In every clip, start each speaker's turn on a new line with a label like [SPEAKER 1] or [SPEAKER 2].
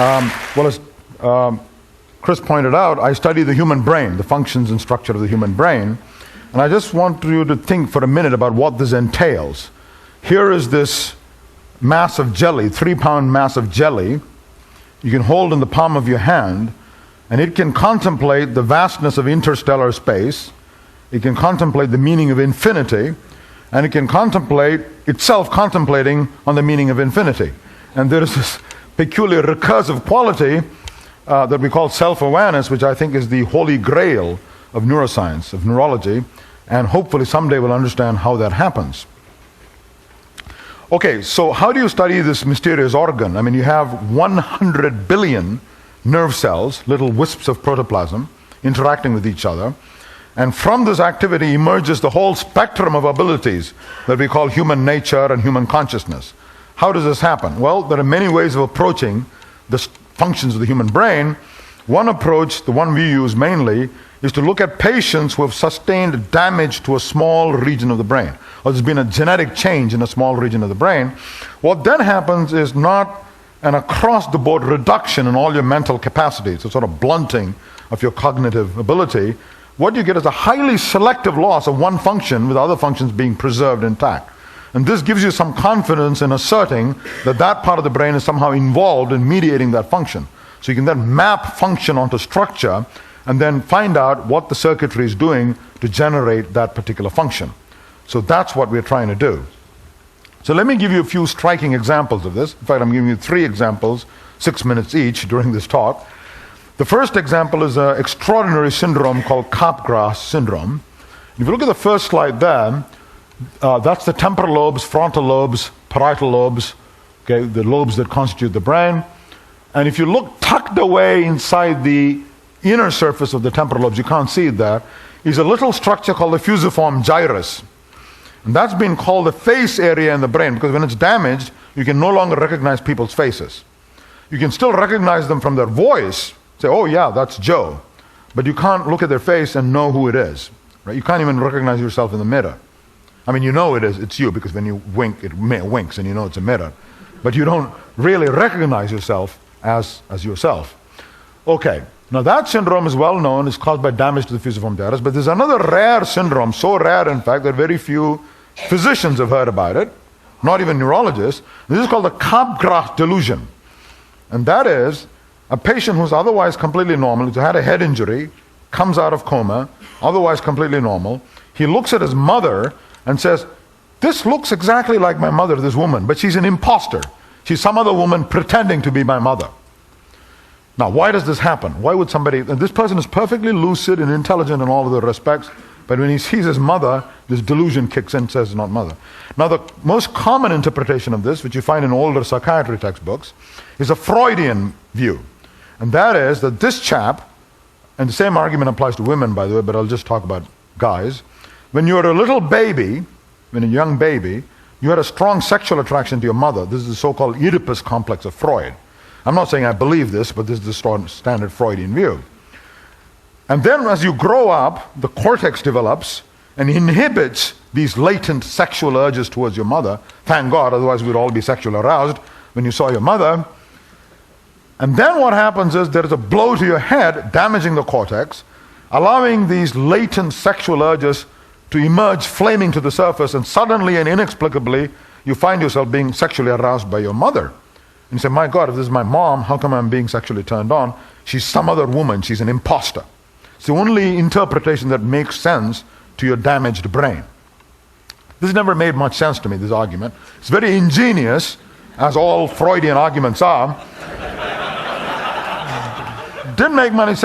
[SPEAKER 1] Well, as Chris pointed out, I study the human brain, the functions and structure of the human brain. And I just want you to think for a minute about what this entails. Here is this mass of jelly, 3-pound mass of jelly, you can hold in the palm of your hand, and it can contemplate the vastness of interstellar space, it can contemplate the meaning of infinity, and it can contemplate itself contemplating on the meaning of infinity. And there is this peculiar recursive quality that we call self-awareness, which I think is the holy grail of neuroscience, of neurology, and hopefully someday we'll understand how that happens. Okay, so how do you study this mysterious organ? I mean, you have 100 billion nerve cells, little wisps of protoplasm, interacting with each other. And from this activity emerges the whole spectrum of abilities that we call human nature and human consciousness. How does this happen? Well, there are many ways of approaching the functions of the human brain. One approach, the one we use mainly, is to look at patients who have sustained damage to a small region of the brain, or there's been a genetic change in a small region of the brain. What then happens is not an across-the-board reduction in all your mental capacities, a sort of blunting of your cognitive ability. What you get is a highly selective loss of one function with other functions being preserved intact. And this gives you some confidence in asserting that that part of the brain is somehow involved in mediating that function. So you can then map function onto structure and then find out what the circuitry is doing to generate that particular function. So that's what we're trying to do. So let me give you a few striking examples of this. In fact, I'm giving you 3 examples, 6 minutes each during this talk. The first example is an extraordinary syndrome called Capgras syndrome. If you look at the first slide there, that's the temporal lobes, frontal lobes, parietal lobes, okay, the lobes that constitute the brain. And if you look tucked away inside the inner surface of the temporal lobes, you can't see it there, is a little structure called the fusiform gyrus. And that's been called the face area in the brain, because when it's damaged, you can no longer recognize people's faces. You can still recognize them from their voice, say, oh yeah, that's Joe. But you can't look at their face and know who it is. Right? You can't even recognize yourself in the mirror. I mean, you know it's you, because when you wink, it winks and you know it's a mirror. But you don't really recognize yourself as yourself. Okay, now that syndrome is well known, it's caused by damage to the fusiform gyrus, but there's another rare syndrome, so rare in fact that very few physicians have heard about it, not even neurologists. This is called the Capgras delusion. And that is a patient who's otherwise completely normal, who's had a head injury, comes out of coma, otherwise completely normal. He looks at his mother and says, this looks exactly like my mother, this woman, but she's an imposter. She's some other woman pretending to be my mother. Now, why does this happen? Why would somebody, and this person is perfectly lucid and intelligent in all of the respects, but when he sees his mother, this delusion kicks in and says, not mother. Now, the most common interpretation of this, which you find in older psychiatry textbooks, is a Freudian view. And that is that this chap, and the same argument applies to women, by the way, but I'll just talk about guys. When you're a little baby, when a young baby, you had a strong sexual attraction to your mother. This is the so-called Oedipus complex of Freud. I'm not saying I believe this, but this is the standard Freudian view. And then as you grow up, the cortex develops and inhibits these latent sexual urges towards your mother. Thank God, otherwise we'd all be sexually aroused when you saw your mother. And then what happens is there is a blow to your head, damaging the cortex, allowing these latent sexual urges to emerge flaming to the surface, and suddenly and inexplicably you find yourself being sexually aroused by your mother. And you say, my God, if this is my mom, how come I'm being sexually turned on? She's some other woman, she's an imposter. It's the only interpretation that makes sense to your damaged brain. This never made much sense to me, this argument. It's very ingenious, as all Freudian arguments are. Didn't make much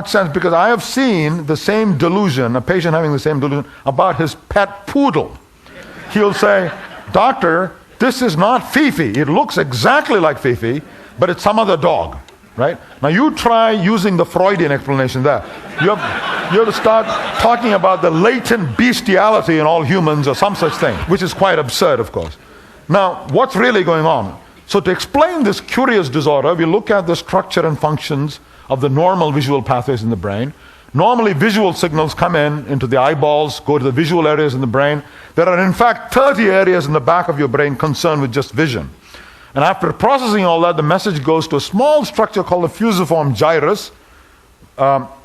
[SPEAKER 1] sense because I have seen the same delusion, a patient having the same delusion about his pet poodle. He'll say, doctor, this is not Fifi. It looks exactly like Fifi, but it's some other dog, right? Now you try using the Freudian explanation there. You have to start talking about the latent bestiality in all humans or some such thing, which is quite absurd, of course. Now, what's really going on? So to explain this curious disorder, we look at the structure and functions of the normal visual pathways in the brain. Normally visual signals come into the eyeballs, go to the visual areas in the brain. There are in fact 30 areas in the back of your brain concerned with just vision. And after processing all that, the message goes to a small structure called the fusiform gyrus,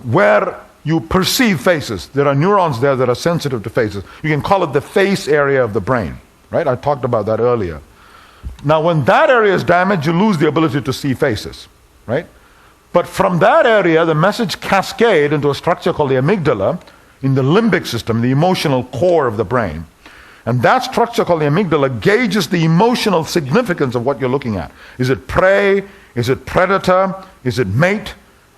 [SPEAKER 1] where you perceive faces. There are neurons there that are sensitive to faces. You can call it the face area of the brain, right? I talked about that earlier. Now, when that area is damaged, you lose the ability to see faces, right? But from that area, the message cascades into a structure called the amygdala in the limbic system, the emotional core of the brain. And that structure called the amygdala gauges the emotional significance of what you're looking at. Is it prey? Is it predator? Is it mate?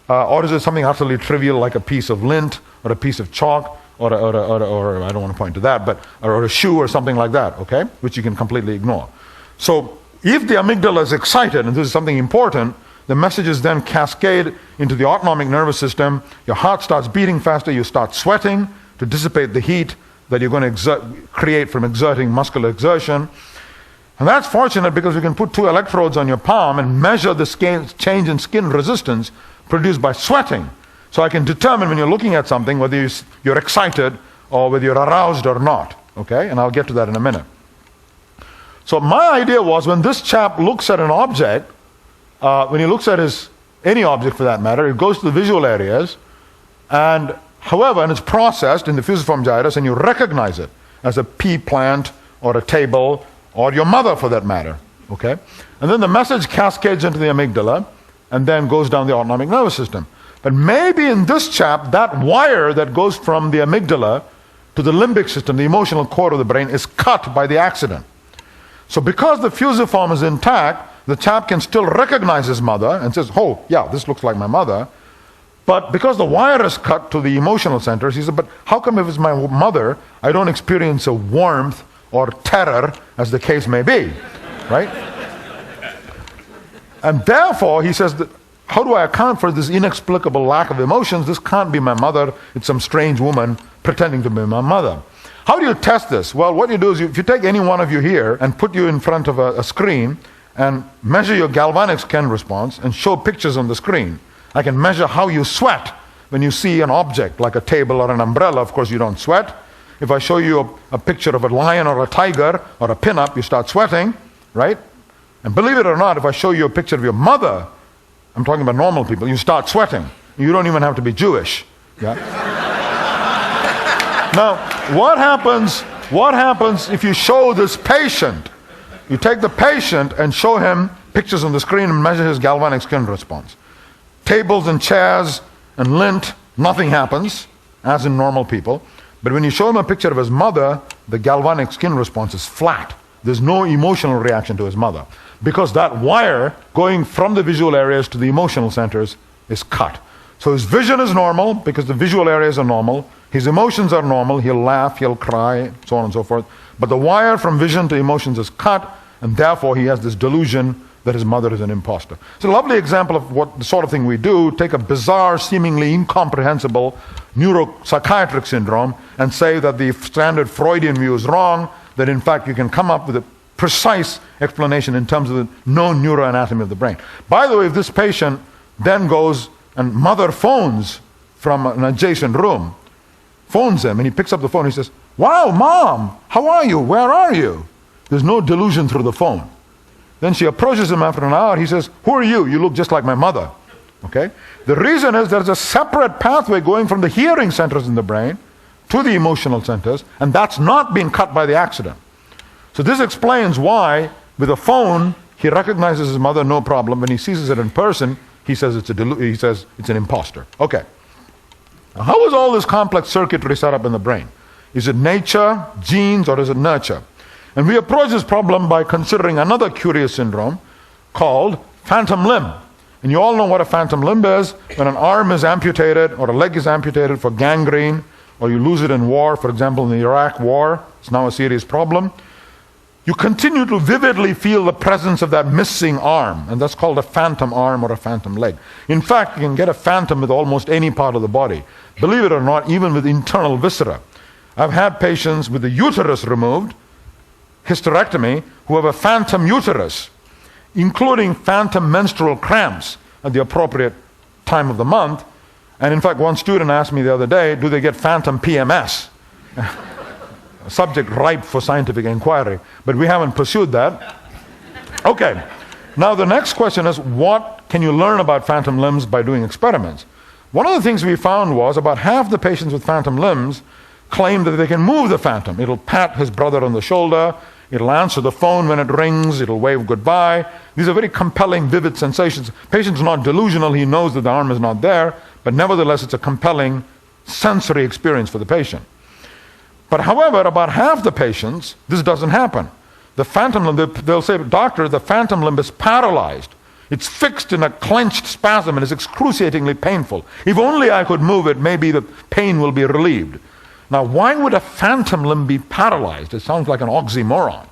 [SPEAKER 1] Or is it something utterly trivial like a piece of lint or a piece of chalk or I don't want to point to that, but or a shoe or something like that, okay? Which you can completely ignore. So if the amygdala is excited, and this is something important, the messages then cascade into the autonomic nervous system. Your heart starts beating faster. You start sweating to dissipate the heat that you're going to create from exerting muscular exertion. And that's fortunate because we can put 2 electrodes on your palm and measure the change in skin resistance produced by sweating. So I can determine when you're looking at something whether you're excited or whether you're aroused or not. Okay? And I'll get to that in a minute. So my idea was when this chap looks at an object, when he looks at any object for that matter, it goes to the visual areas, and it's processed in the fusiform gyrus, and you recognize it as a pea plant or a table or your mother for that matter. Okay? And then the message cascades into the amygdala and then goes down the autonomic nervous system. But maybe in this chap, that wire that goes from the amygdala to the limbic system, the emotional core of the brain, is cut by the accident. So because the fusiform is intact, the chap can still recognize his mother and says, oh, yeah, this looks like my mother. But because the wire is cut to the emotional centers, he said, but how come if it's my mother, I don't experience a warmth or terror, as the case may be, right? And therefore, he says, how do I account for this inexplicable lack of emotions? This can't be my mother. It's some strange woman pretending to be my mother. How do you test this? Well, what you do is if you take any one of you here and put you in front of a screen and measure your galvanic skin response and show pictures on the screen. I can measure how you sweat when you see an object like a table or an umbrella. Of course, you don't sweat. If I show you a picture of a lion or a tiger or a pin-up, you start sweating, right? And believe it or not, if I show you a picture of your mother, I'm talking about normal people, you start sweating. You don't even have to be Jewish. Yeah? Now, what happens if you show this patient? You take the patient and show him pictures on the screen and measure his galvanic skin response. Tables and chairs and lint, nothing happens, as in normal people. But when you show him a picture of his mother, the galvanic skin response is flat. There's no emotional reaction to his mother. Because that wire going from the visual areas to the emotional centers is cut. So his vision is normal because the visual areas are normal. His emotions are normal. He'll laugh, he'll cry, so on and so forth. But the wire from vision to emotions is cut, and therefore he has this delusion that his mother is an imposter. It's a lovely example of what the sort of thing we do. Take a bizarre, seemingly incomprehensible neuropsychiatric syndrome and say that the standard Freudian view is wrong, that in fact you can come up with a precise explanation in terms of the known neuroanatomy of the brain. By the way, if this patient then goes and mother phones from an adjacent room, phones him, and he picks up the phone, he says, wow, Mom, how are you? Where are you? There's no delusion through the phone. Then she approaches him after an hour. He says, who are you? You look just like my mother. Okay? The reason is there's a separate pathway going from the hearing centers in the brain to the emotional centers, and that's not being cut by the accident. So this explains why, with a phone, he recognizes his mother, no problem. When he sees it in person, he says it's an imposter. Okay. Now, how is all this complex circuitry set up in the brain? Is it nature, genes, or is it nurture? And we approach this problem by considering another curious syndrome called phantom limb. And you all know what a phantom limb is. When an arm is amputated or a leg is amputated for gangrene, or you lose it in war, for example in the Iraq war, it's now a serious problem. You continue to vividly feel the presence of that missing arm, and that's called a phantom arm or a phantom leg. In fact, you can get a phantom with almost any part of the body. Believe it or not, even with internal viscera. I've had patients with the uterus removed, hysterectomy, who have a phantom uterus, including phantom menstrual cramps at the appropriate time of the month. And in fact, one student asked me the other day, do they get phantom PMS? A subject ripe for scientific inquiry, but we haven't pursued that. Okay, Now the next question is, what can you learn about phantom limbs by doing experiments? One of the things we found was about half the patients with phantom limbs claim that they can move the phantom. It'll pat his brother on the shoulder, it'll answer the phone when it rings, it'll wave goodbye. These are very compelling, vivid sensations. Patient's not delusional, he knows that the arm is not there, but nevertheless it's a compelling sensory experience for the patient. But however, about half the patients, this doesn't happen. The phantom limb, they'll say, doctor, the phantom limb is paralyzed. It's fixed in a clenched spasm and is excruciatingly painful. If only I could move it, maybe the pain will be relieved. Now, why would a phantom limb be paralyzed? It sounds like an oxymoron.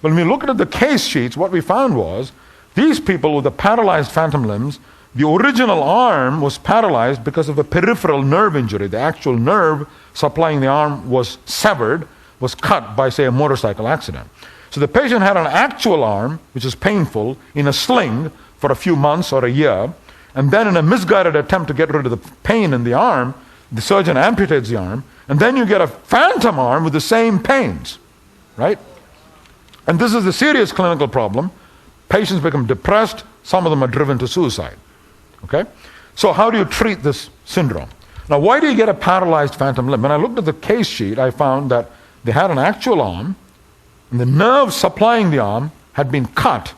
[SPEAKER 1] When we looked at the case sheets, what we found was these people with the paralyzed phantom limbs, the original arm was paralyzed because of a peripheral nerve injury. The actual nerve supplying the arm was severed, was cut by, say, a motorcycle accident. So the patient had an actual arm, which is painful, in a sling for a few months or a year, and then in a misguided attempt to get rid of the pain in the arm, the surgeon amputates the arm, and then you get a phantom arm with the same pains, right? And this is a serious clinical problem. Patients become depressed, some of them are driven to suicide, okay? So how do you treat this syndrome? Now, why do you get a paralyzed phantom limb? When I looked at the case sheet, I found that they had an actual arm, and the nerve supplying the arm had been cut,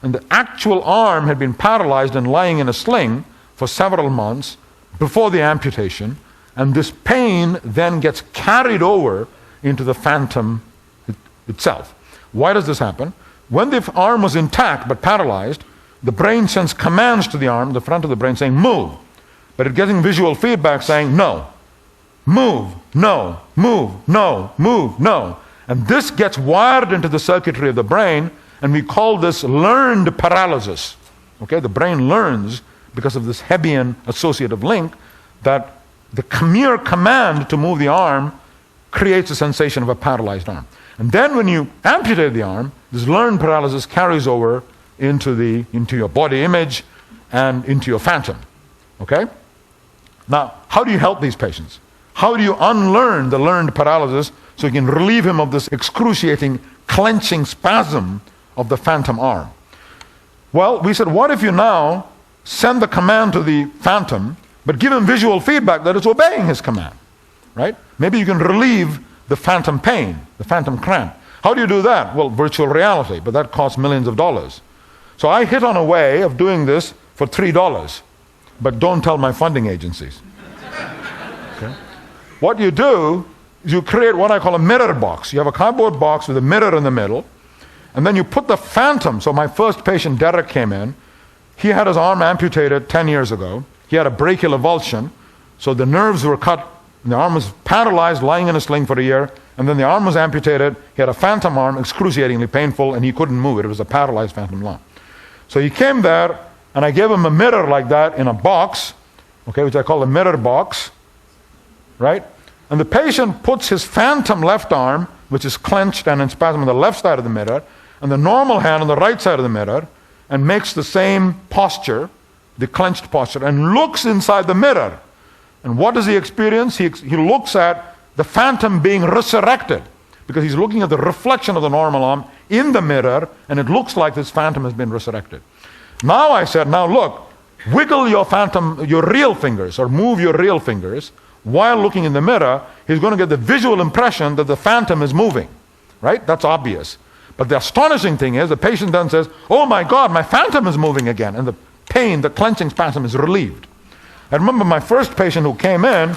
[SPEAKER 1] and the actual arm had been paralyzed and lying in a sling for several months before the amputation, and this pain then gets carried over into the phantom itself. Why does this happen? When the arm was intact but paralyzed, the brain sends commands to the arm, the front of the brain, saying move, but it's getting visual feedback saying no, move, no, move, no, move, no. And this gets wired into the circuitry of the brain, and we call this learned paralysis. Okay, the brain learns, because of this Hebbian associative link, that the mere command to move the arm creates a sensation of a paralyzed arm. And then when you amputate the arm, this learned paralysis carries over into your body image and into your phantom. Okay? Now, how do you help these patients? How do you unlearn the learned paralysis so you can relieve him of this excruciating clenching spasm of the phantom arm? Well, we said, what if you now send the command to the phantom, but give him visual feedback that it's obeying his command, right? Maybe you can relieve the phantom pain, the phantom cramp. How do you do that? Well, virtual reality, but that costs millions of dollars. So I hit on a way of doing this for $3, but don't tell my funding agencies. Okay? What you do is you create what I call a mirror box. You have a cardboard box with a mirror in the middle, and then you put the phantom. So my first patient, Derek, came in. He had his arm amputated 10 years ago. He had a brachial avulsion, so the nerves were cut, and the arm was paralyzed, lying in a sling for a year, and then the arm was amputated. He had a phantom arm, excruciatingly painful, and he couldn't move it. It was a paralyzed phantom arm. So he came there, and I gave him a mirror like that in a box, okay, which I call a mirror box, right? And the patient puts his phantom left arm, which is clenched and in spasm on the left side of the mirror, and the normal hand on the right side of the mirror, and makes the same posture, the clenched posture, and looks inside the mirror. And what does he experience? He looks at the phantom being resurrected, because he's looking at the reflection of the normal arm in the mirror, and it looks like this phantom has been resurrected. Now I said, now look, wiggle your phantom, your real fingers, or move your real fingers, while looking in the mirror. He's going to get the visual impression that the phantom is moving, right? That's obvious. But the astonishing thing is, the patient then says, oh my God, my phantom is moving again, and the pain, the clenching spasm is relieved. I remember my first patient who came in,